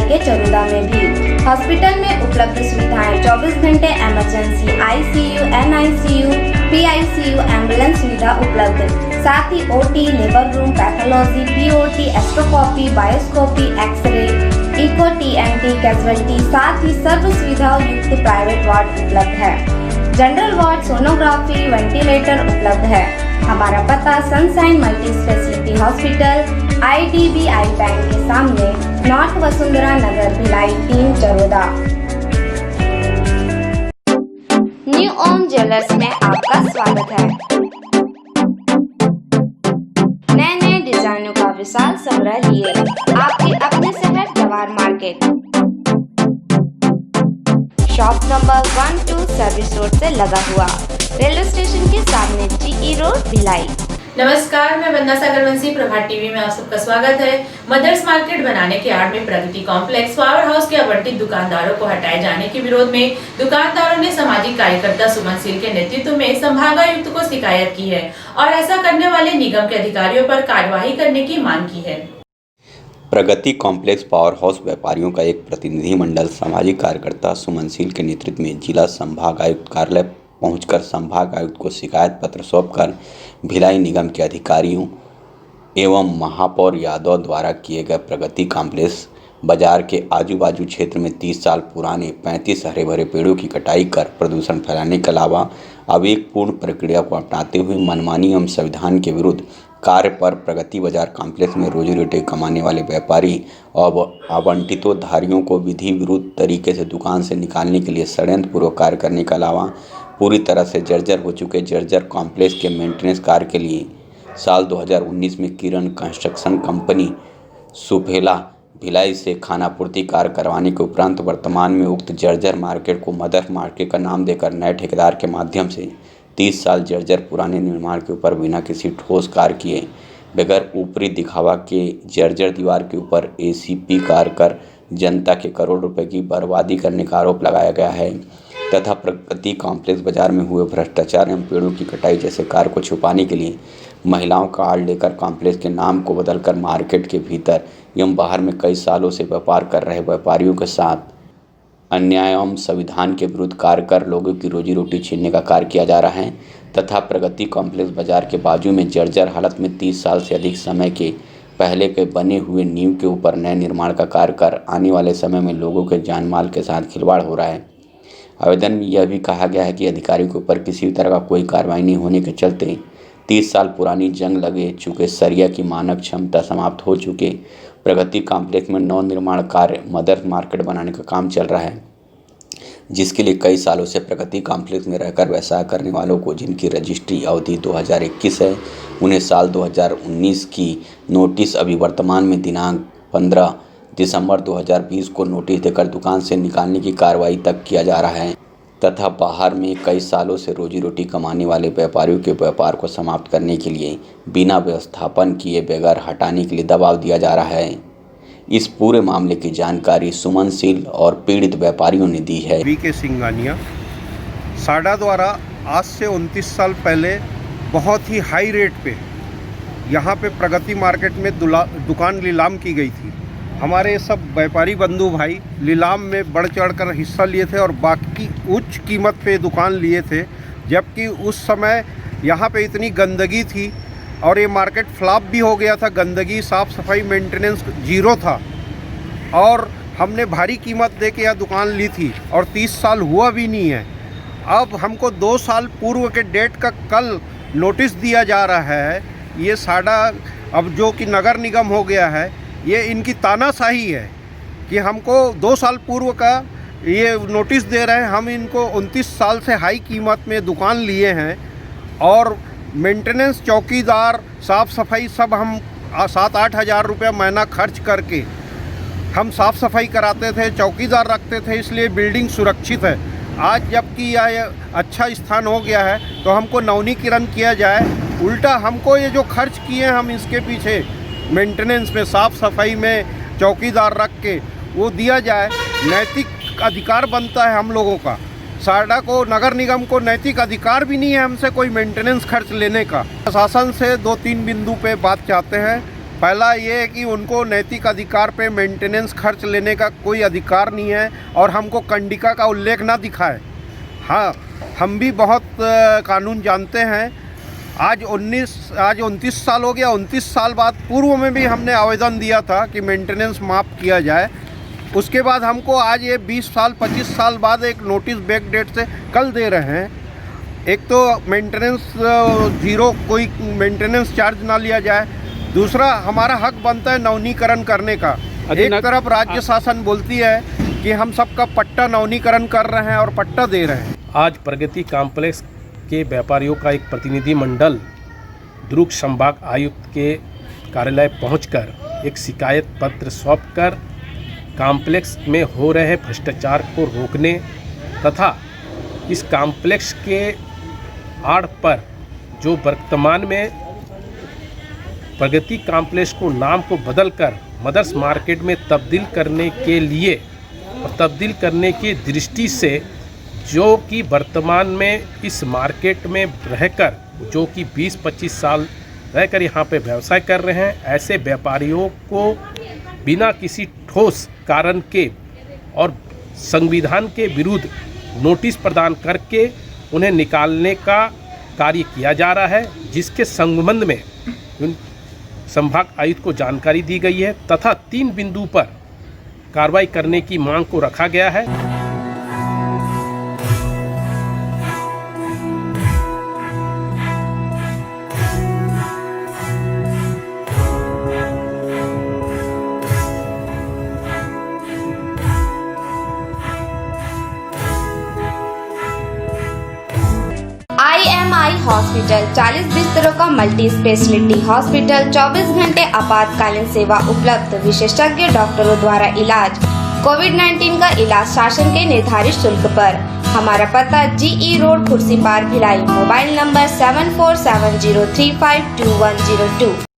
के चरोदा में भी। हॉस्पिटल में उपलब्ध सुविधाएं 24 घंटे emergency, ICU, NICU, PICU, ambulance सुविधा उपलब्ध, साथ ही OT, labour room, pathology, POT, arthroscopy, बायोस्कोपी, एक्सरे, इको, TNT, कैजुअलिटी, साथ ही सर्व सुविधाओं युक्त प्राइवेट वार्ड उपलब्ध है। जनरल वार्ड, सोनोग्राफी, वेंटिलेटर उपलब्ध है। हमारा पता sunshine multi speciality hospital, IDBI bank के सामने, नॉर्थ वसुंधरा नगर, भिलाई 3, चरोदा। न्यू ओम ज्वेलर्स में आपका स्वागत है। नए नए डिजाइनों का विशाल संग्रह लिए आपके अपने शहर Jawahar market, shop number 12 service road से लगा हुआ, रेलवे स्टेशन के सामने, GE रोड, भिलाई। नमस्कार, मैं वंदना सागरवंशी, प्रभात टीवी में आप सबका स्वागत है। मदर्स मार्केट बनाने के आड़ में प्रगति कॉम्प्लेक्स पावर हाउस के आवंटित दुकानदारों को हटाए जाने के विरोध में दुकानदारों ने सामाजिक कार्यकर्ता सुमन सिल के नेतृत्व में संभागायुक्त को शिकायत की है और ऐसा करने वाले निगम के अधिकारियों पर कार्यवाही करने की मांग की है। प्रगति कॉम्प्लेक्स पावर हाउस व्यापारियों का एक प्रतिनिधिमंडल सामाजिक कार्यकर्ता सुमन सिल के नेतृत्व में जिला संभागायुक्त कार्यालय पहुंचकर संभागायुक्त को शिकायत पत्र सौंपकर भिलाई निगम के अधिकारियों एवं महापौर यादव द्वारा किए गए प्रगति कॉम्प्लेक्स बाजार के आजू बाजू क्षेत्र में 30 साल पुराने 35 हरे भरे पेड़ों की कटाई कर प्रदूषण फैलाने के अलावा आवेगपूर्ण प्रक्रिया को अपनाते हुए मनमानी एवं संविधान के विरुद्ध कार्य पर प्रगति बाजार कॉम्प्लेक्स में रोजी रोटी कमाने वाले व्यापारी और आवंटितोधारियों को विधि विरुद्ध तरीके से दुकान से निकालने के लिए षड्यंत्र पूर्वक कार्य करने के अलावा पूरी तरह से जर्जर हो चुके जर्जर कॉम्प्लेक्स के मेंटेनेंस कार्य के लिए साल 2019 में किरण कंस्ट्रक्शन कंपनी सुफेला भिलाई से खानापूर्ति कार्य करवाने के उपरांत वर्तमान में उक्त जर्जर मार्केट को मदर मार्केट का नाम देकर नए ठेकेदार के माध्यम से 30 साल जर्जर पुराने निर्माण के ऊपर बिना किसी ठोस कार्य किए बगैर ऊपरी दिखावा के जर्जर दीवार के ऊपर ACP कार्य कर जनता के करोड़ रुपए की बर्बादी करने का आरोप लगाया गया है तथा प्रगति कॉम्प्लेक्स बाजार में हुए भ्रष्टाचार एवं पेड़ों की कटाई जैसे कार्य को छुपाने के लिए महिलाओं का आड़ लेकर कॉम्प्लेक्स के नाम को बदलकर मार्केट के भीतर एवं बाहर में कई सालों से व्यापार कर रहे व्यापारियों के साथ अन्याय एवं संविधान के विरुद्ध कार्य कर लोगों की रोजी रोटी छीनने का कार्य किया जा रहा है तथा प्रगति कॉम्प्लेक्स बाजार के बाजू में जर्जर हालत में 30 साल से अधिक समय के पहले के बने हुए नींव के ऊपर नए निर्माण का कार्य कर आने वाले समय में लोगों के जान माल के साथ खिलवाड़ हो रहा है। आवेदन में यह भी कहा गया है कि अधिकारियों के ऊपर किसी तरह का कोई कार्रवाई नहीं होने के चलते 30 साल पुरानी जंग लगे चुके सरिया की मानक क्षमता समाप्त हो चुके प्रगति कॉम्प्लेक्स में नव निर्माण कार्य मदर मार्केट बनाने का काम चल रहा है, जिसके लिए कई सालों से प्रगति कॉम्प्लेक्स में रहकर व्यवसाय करने वालों को जिनकी रजिस्ट्री अवधि 2021 है उन्हें साल 2019 की नोटिस अभी वर्तमान में दिनांक 15 दिसंबर 2020 को नोटिस देकर दुकान से निकालने की कार्रवाई तक किया जा रहा है तथा बाहर में कई सालों से रोजी रोटी कमाने वाले व्यापारियों के व्यापार को समाप्त करने के लिए बिना व्यवस्थापन किए बगैर हटाने के लिए दबाव दिया जा रहा है। इस पूरे मामले की जानकारी सुमन सिल और पीड़ित व्यापारियों ने दी है। के सिंगानिया साडा द्वारा आज से 29 साल पहले बहुत ही हाई रेट पे यहाँ पे प्रगति मार्केट में दुकान नीलाम की गई थी। हमारे सब व्यापारी बंधु भाई नीलाम में बढ़ चढ़कर हिस्सा लिए थे और बाकी उच्च कीमत पे दुकान लिए थे, जबकि उस समय यहाँ पे इतनी गंदगी थी और ये मार्केट फ्लॉप भी हो गया था। गंदगी, साफ़ सफाई, मेंटेनेंस जीरो था और हमने भारी कीमत दे के यह दुकान ली थी और 30 साल हुआ भी नहीं है। अब हमको 2 साल पूर्व के डेट का कल नोटिस दिया जा रहा है। ये साडा अब जो कि नगर निगम हो गया है, ये इनकी तानाशाही है कि हमको 2 साल पूर्व का ये नोटिस दे रहे हैं। हम इनको 29 साल से हाई कीमत में दुकान लिए हैं और मेंटेनेंस, चौकीदार, साफ़ सफाई सब हम 7-8 हज़ार रुपये महीना खर्च करके हम साफ़ सफाई कराते थे, चौकीदार रखते थे, इसलिए बिल्डिंग सुरक्षित है। आज जबकि यह अच्छा स्थान हो गया है तो हमको नवनीकरण किया जाए, उल्टा हमको ये जो खर्च किए हम इसके पीछे मेंटेनेंस में, साफ़ सफाई में, चौकीदार रख के वो दिया जाए। नैतिक अधिकार बनता है हम लोगों का। साडा को, नगर निगम को नैतिक अधिकार भी नहीं है हमसे कोई मेंटेनेंस खर्च लेने का। प्रशासन से 2-3 बिंदु पे बात चाहते हैं। पहला ये है कि उनको नैतिक अधिकार पे मेंटेनेंस खर्च लेने का कोई अधिकार नहीं है और हमको कंडिका का उल्लेख ना दिखाए। हाँ, हम भी बहुत कानून जानते हैं। आज 29 साल हो गया। 29 साल बाद पूर्व में भी हमने आवेदन दिया था कि मेंटेनेंस माफ़ किया जाए। उसके बाद हमको आज ये 20 साल 25 साल बाद एक नोटिस बैक डेट से कल दे रहे हैं। एक तो मेंटेनेंस ज़ीरो, कोई मेंटेनेंस चार्ज ना लिया जाए। दूसरा, हमारा हक बनता है नवीनीकरण करने का। एक तरफ राज्य शासन बोलती है कि हम सबका पट्टा नवीनीकरण कर रहे हैं और पट्टा दे रहे हैं। आज प्रगति कॉम्प्लेक्स के व्यापारियों का एक प्रतिनिधि मंडल दुर्ग संभाग आयुक्त के कार्यालय पहुंचकर एक शिकायत पत्र सौंपकर कॉम्प्लेक्स में हो रहे भ्रष्टाचार को रोकने तथा इस कॉम्प्लेक्स के आड़ पर जो वर्तमान में प्रगति कॉम्प्लेक्स को नाम को बदलकर मदर्स मार्केट में तब्दील करने के लिए और तब्दील करने की दृष्टि से जो कि वर्तमान में इस मार्केट में रहकर जो कि 20-25 साल रहकर यहाँ पे व्यवसाय कर रहे हैं, ऐसे व्यापारियों को बिना किसी ठोस कारण के और संविधान के विरुद्ध नोटिस प्रदान करके उन्हें निकालने का कार्य किया जा रहा है, जिसके संबंध में संभाग आयुक्त को जानकारी दी गई है तथा 3 बिंदु पर कार्रवाई करने की मांग को रखा गया है। IMI हॉस्पिटल 40 बिस्तरों का मल्टी स्पेशलिटी हॉस्पिटल, 24 घंटे आपातकालीन सेवा उपलब्ध, विशेषज्ञ डॉक्टरों द्वारा इलाज। कोविड-19 का इलाज शासन के निर्धारित शुल्क पर। हमारा पता GE road, Khursipar, Bhilai. Mobile number 7470352102।